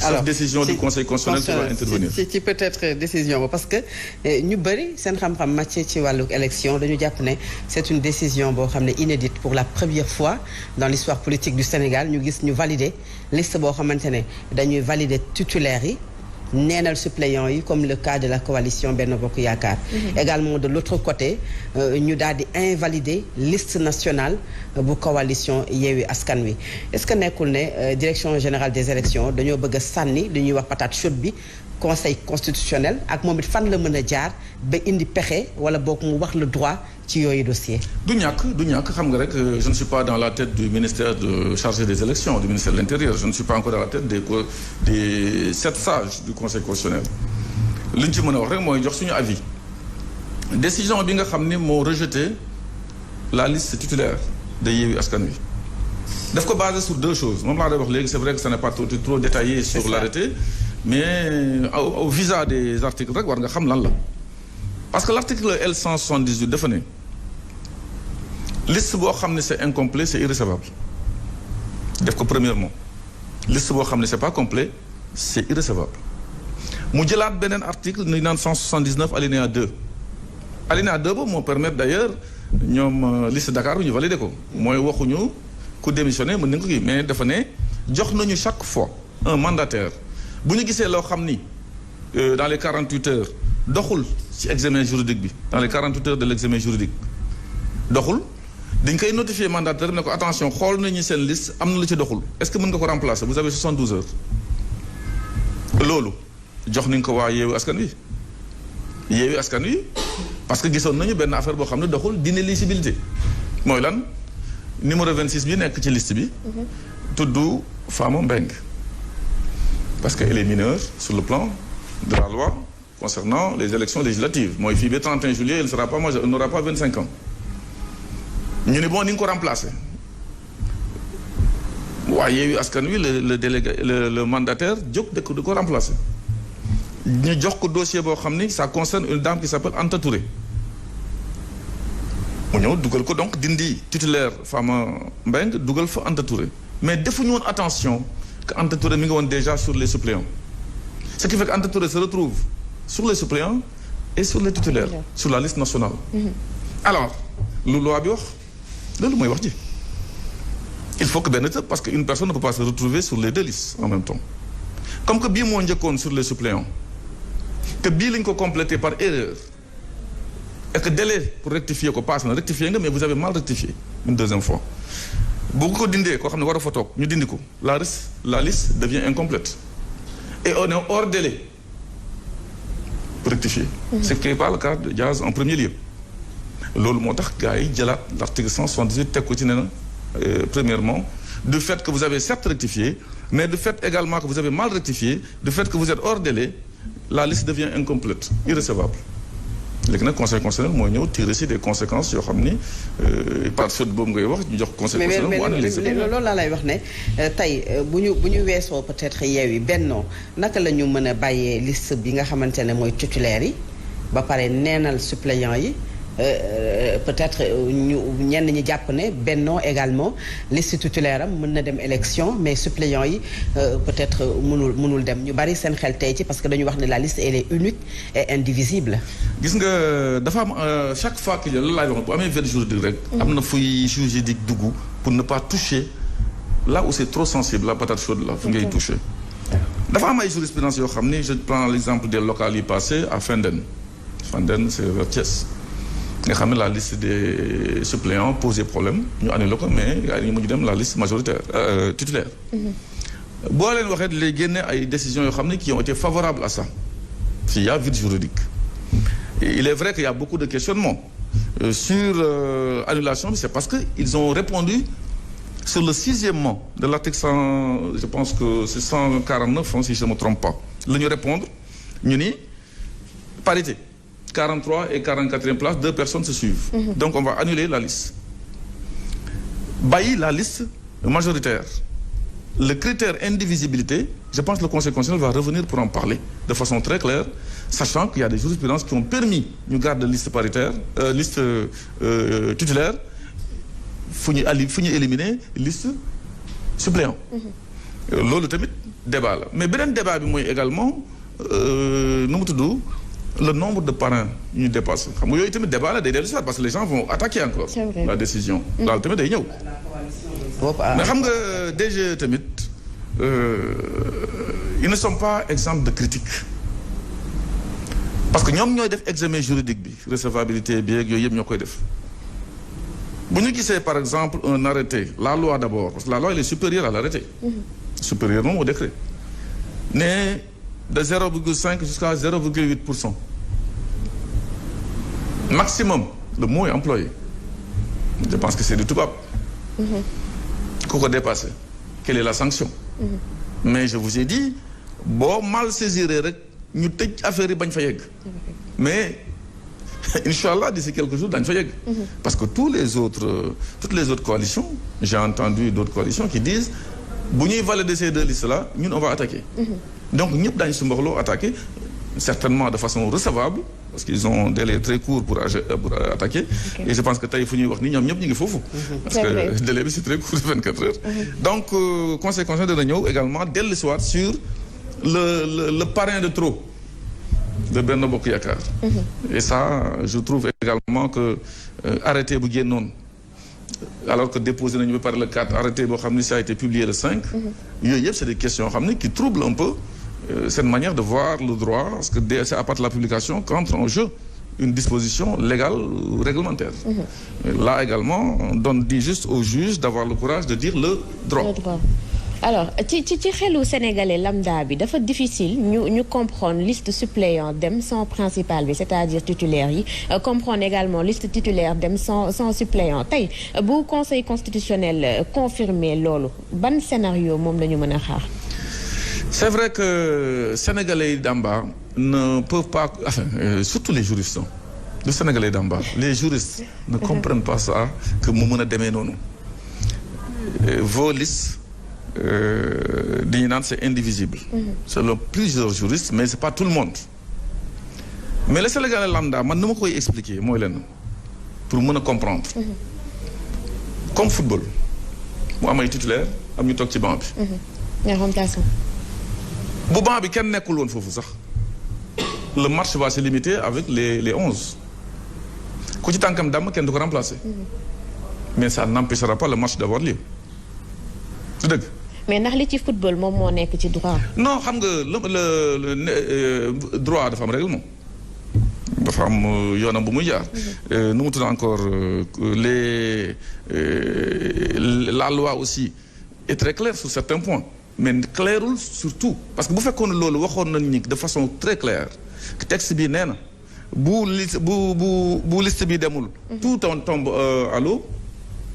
alors décision du conseil constitutionnel qui va intervenir. ci peut-être décision ba parce que ñu bëri seen xam-xam màcc ci wàllu élection dañu jàpp ne c'est une décision boo xam ne inédite pour la première fois dans l'histoire politique du Sénégal ñu gis ñu valider liste boo xamante ne dañuy valider titulaires yi. neenal suppléants yi comme le cas de la coalition Benno Bokk Yaakaar. Également de l'autre côté ñu daal di invalider liste nationale bu coalition Yewwi Askan Wi est-ce que nekkul ne direction générale des élections dañoo bëgg a sànni li ñuy wax patate chaude bi conseil constitutionnel ak moom it fan la mën a jaar ba indi pexe wala boog mu wax le droit ci yooyu dossier. du ñàkk xam nga rek je ne suis pas dans la tête du ministère chargé des élections du ministère de l'Intérieur je ne suis pas encore dans la tête des 7 sages du conseil constitutionnel li ñu ci mën a wax rek mooy jox suñu avis décision bi nga xam ne moo rejeté la liste titulaire de Yewwi Askan Wi daf ko basé sur 2 choses moom laa doon wax léegi c'est vrai que ça n'est pas trop détaillé sur l'arrêté mais au visa des articles rek war nga xam lan la parce que l'article L178 dafa ne liste boo xam ne c'est incomplet c'est irrecevable def ko premièrement liste boo xam ne c'est pas complet c'est irrecevable mu jëlaat beneen article ñu naan 179 alinéa 2 alinéa 2 boobu moo permettre d'ailleurs ñoom liste Dakar bu ñu valider ko mooy waxuñu ku démissionner mën nañu ko kii mais dafa ne jox nañu chaque fois un mandataire bu ñu gisee loo xam ni dans les 48 heures doxul ci examen juridique bi dans les 48 heures de l'examen juridique doxul dañ koy notifier mandataire ne ko attention xool nañu seen liste am na lu ci doxul est-ce que mën nga ko remplacer vous avez 72 heures loolu jox nañ ko waa Yewwi Askan Wi parce que gisoon nañu benn affaire boo xam ne doxul d'inéligibilité mooy lan numéro 26 bi nekk ci liste bi tudd Fama Mbengue parce que elle est mineure sur le plan de la loi concernant les élections législatives mooy fii ba 31 juillet elle sera pas majeure elle n'aura pas 25 ans ñu ne bon ni nga ko remplacer waaye Yewwi Askan Wi le délégué le mandataire jóg di ko remplacer ñu jox ko dossier boo xam ni ça concerne une dame qui s'appelle Anta Touré mu ñëw dugal ko donc dindi titulaire Fama Mbengue dugal fa Anta Touré mais defuñu woon attention que Anta Touré mi ngi woon déjà sur les suppléants ce qui fait que Anta Touré se retrouve sur les suppléants et sur les titulaires sur la liste nationale alors lu loi bi wax loolu mooy wax ji il faut que benn tëb parce que une personne ne peut pas se retrouver sur les 2 listes en même temps comme que bii moo njëkkoon sur les suppléants que bii lañ ko complété par erreur et que délai pour rectifier ko passe na rectifier nga mais vous avez mal rectifié une deuxième fois bu ko dindee koo xam ne war a fa toog ñu dindi ko la liste devient incomplète et on est hors délai pour rectifier ce qui n'est pas le cas de Diaz en premier lieu loolu moo tax gars yi jëlaat l'article 178 teg ko ci ne na premièrement du fait que vous avez certes rectifié mais du fait également que vous avez mal rectifié du fait que vous êtes hors délai la liste devient incomplète irrecevable léegi nag conseil constitutionnel mooy ñëw tirer ci des conséquences yoo xam ni par faute boobu ngay wax ñu jox conseil constitutionnel mu analyser mais loolu laa lay wax ne tey bu ñu weesoo peut-être Yewwi Benno naka la ñu mën a bàyyee liste bi nga xamante ne mooy titulaire yi ba pare neenal suppléants yi peut-être ñenn ñi jàpp ne Benno également liste titulaire am mën na dem élection mais suppléants yi peut-être mënul dem ñu bari seen xel tey ci parce que dañu wax ne la liste elle est unique et indivisible. gis nga dafa am chaque fois que loolu laay wax bu amee vide juridique rek. am na fuy juridique dugg pour ne pas toucher là où c'est trop sensible la patate chaude là fu ngay toucher. dafa am ay jurisprudence yoo xam ni je prends l'exemple des locales yi passées à Fandène c'est vers Thiès. nga xam ne la liste des suppléants posait problème ñu annulé ko mais ñu mujj dem la liste majoritaire titulaire. boo leen waxee lay génne ay décisions yoo xam ne qui ont été favorables à ça s'il y a vide juridique. Et il est vrai qu'il y a beaucoup de questionnements sur annulation, c'est parce que ils ont répondu sur le 6e de l'article 100, je pense que c'est 149 si je ne me trompe pas. La ñu répondre ñu ni parité. 43 et 44e place, 2 personnes se suivent. Donc on va annuler la liste. Bàyyi la liste majoritaire. Le critère indivisibilité, je pense que le Conseil constitutionnel va revenir pour en parler de façon très claire, sachant qu'il y a des jurisprudences qui ont permis ñu garder liste paritaire, liste titulaire, fu ñu éliminer liste suppléant. Loolu tamit débat la mais beneen débat bi mooy également nu mu tudd le nombre de parrains yu ñu dépassé xam nga yooyu tamit débat la day dellu si waat parce que les gens vont attaquer encore la décision daal tamit day ñëw mais xam nga DG tamit ils ne sont pas exempts de critique parce que ñoom ñooy def examen juridique bi recevabilité bi ak yooyu yëpp ñoo koy def bu ñu gisee par exemple un arrêté la loi d'abord parce que la loi elle est supérieure à l'arrêté supérieure moom au décret ne de 0,5 jusqu'à 0,8% maximum le mot est employé je pense que c'est du tubaab ku ko dépassé quelle est la sanction mais je vous ai dit boo mal saisiré rek ñu tëj affaire yi bañ fa yegg mais Inch'Allah d'ici quelques jours dañ fa yegg parce que toutes les autres coalitions j'ai entendu d'autres coalitions qui disent bu ñuy valider ces deux listes là ñun on va attaquer donc ñëpp daañu su mboxloo attaquer certainement de façon recevable parce qu'ils ont un délai très court pour attaquer et je pense que tey fu ñuy wax ni ñoom ñëpp ñu ngi foofu parce que délai bi c'est très court de 24 heures donc conséquence dana ñëw également dellu si waat sur le parrain de trop de Benno Bokk Yaakaar et ça je trouve également que arrêté bu génnoon alors que déposé nañu ba pare le 4 arrêté boo xam ne ça a été publié le 5 yooyu yëpp c'est des questions yoo xam ne qui troublent un peu cette manière de voir le droit parce que c'est à partir de la publication qu'entre en jeu une disposition légale ou réglementaire là également on dit juste au juge d'avoir le courage de dire le droit. Alors ci xelu sénégalais lambda bi dafa difficile ñu comprendre liste suppléant dem sans principal bi c'est-à-dire titulaire yi comprendre également liste titulaire dem sans suppléant tey bu conseil constitutionnel confirmer loolu ban scénario moom la ñu mën a xaar. C'est vrai que sénégalais d'en bas ne peuvent pas surtout les juristes les sénégalais d'en bas les juristes ne comprennent pas ça que mu mën a demee noonu vos listes dañu naan c'est indivisible selon plusieurs juristes mais c'est pas tout le monde mais le sénégalais lambda man ni ma koy expliquer mooy leen pour mën a comprendre comme football mu am ay titulaire am ñu toog ci banc bi bu banc bi kenn nekkul woon foofu sax le match va se limiter avec les 11 ku ci tànkam damm kenn du ko remplacer mais ça n'empêchera pas le match d'avoir lieu du dëgg mais ndax li ci football moom moo nekk ci droit. non xam nga le droit dafa am règlement dafa am yoonam bu muy jaar. nu mu tudd encore la loi aussi est très claire sur certains points mais clairul sur tout parce que bu fekkoon loolu waxoon nañu ni de façon très claire que texte bi nee na bu liste bi demul. tout tombe à l'eau.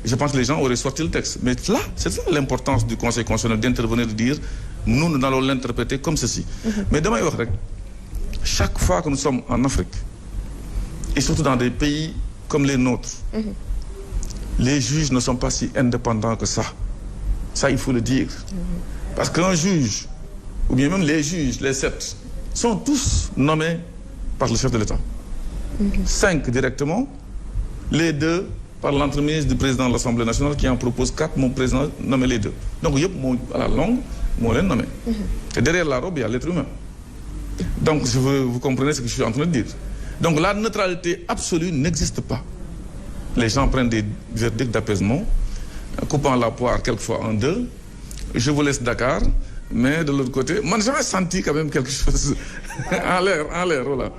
Je pense que les gens auraient sorti le texte. Mais là, c'est ça l'importance du Conseil constitutionnel d'intervenir, de dire nous allons l'interpréter comme ceci. Mais damay wax rek chaque fois que nous sommes en Afrique et surtout dans des pays comme les nôtres les juges ne sont pas si indépendants que ça. Ça, il faut le dire. Parce qu'un juge, ou bien même les juges, les 7, sont tous nommés par le chef de l'État. 5 directement, les 2 par l'entremise du président de l'Assemblée nationale qui en propose 4, mon président nommé les 2. Donc, à la longue, moi, les nommé. Et derrière la robe, il y a l'être humain. Donc, vous comprenez ce que je suis en train de dire. Donc, la neutralité absolue n'existe pas. Les gens prennent des verdicts d'apaisement, coupant la poire quelquefois en deux. Je vous laisse Dakar, mais de l'autre côté, moi, j'avais senti quand même quelque chose en l'air, voilà.